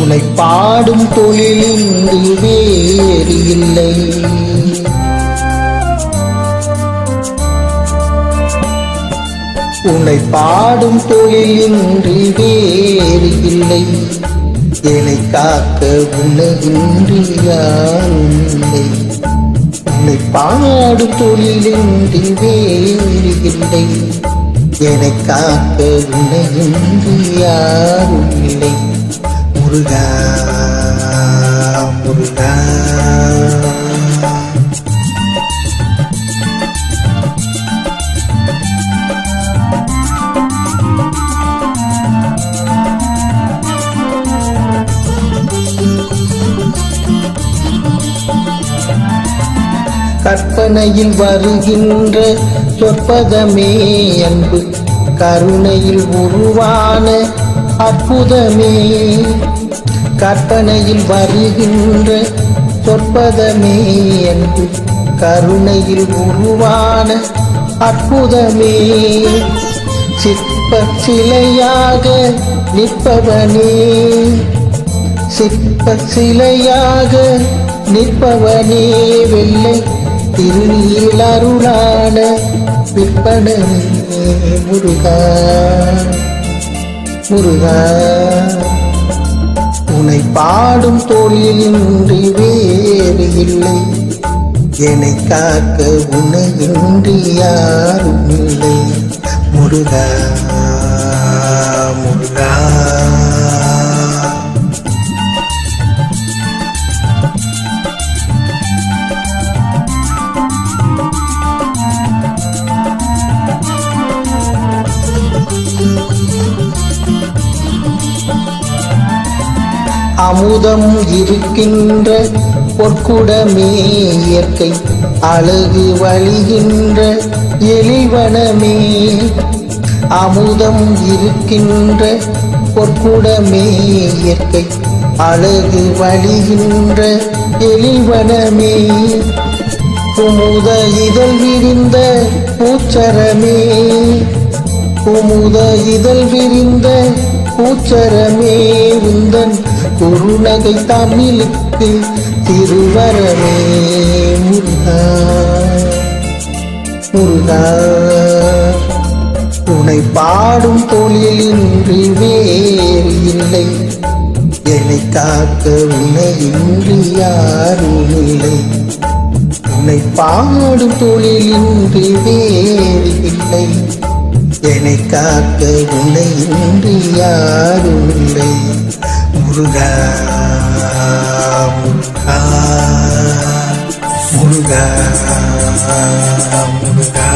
உனை பாடும் தொழிலின்றி வேறு இல்லை. உன்னை பாடும் தொழிலின்றி வேறு இல்லை. என்னை காக்க உனகின்றி யாரும் இல்லை. உன்னை பாடும் தொழிலின்றி வேறு இல்லை. என்னை காக்க உனகின்றி யாரும் இல்லை. முருகா முருகா கற்பனையில் வருகின்ற சொற்பதமே அன்பு கருணையில் உருவான அற்புதமே. கற்பனையில் வருகின்ற சொற்பதமே அன்பு கருணையில் உருவான அற்புதமே. சிற்ப சிலையாக நிற்பவனே சிற்ப சிலையாக நிற்பவனே வெள்ளை திருநீல் அருளான விற்பனே முருகா முருகா. உன்னை பாடும் தொழிலின்றி வேறு இல்லை. என்னை காக்க உன்னையின்றி யாரும் இல்லை. முருகா முருகா அமுதம் இருக்கின்ற பொற்குடமே இயற்கை அழகு வழிகின்ற எழில்வனமே. அமுதம் இருக்கின்ற பொற்குடமே இயற்கை அழகு வழிகின்ற எழில்வனமே. குமுத இதழ் விரிந்த பூச்சரமே குமுத இதழ் விரிந்த பூச்சரமே. உந்தன் குறுநகை தமிழுக்கு திருவரமே முருகா முருகா. உன்னை பாடும் தொழிலின்றி வேறு இல்லை. என்னை காக்க உன்னையின்றி யாரும் இல்லை. உன்னை பாடும் தொழிலின்றி வேறு இல்லை. என்னை காக்க உன்னையின்றி யாரும் இல்லை. முருகா முருகா முருகா முருகா.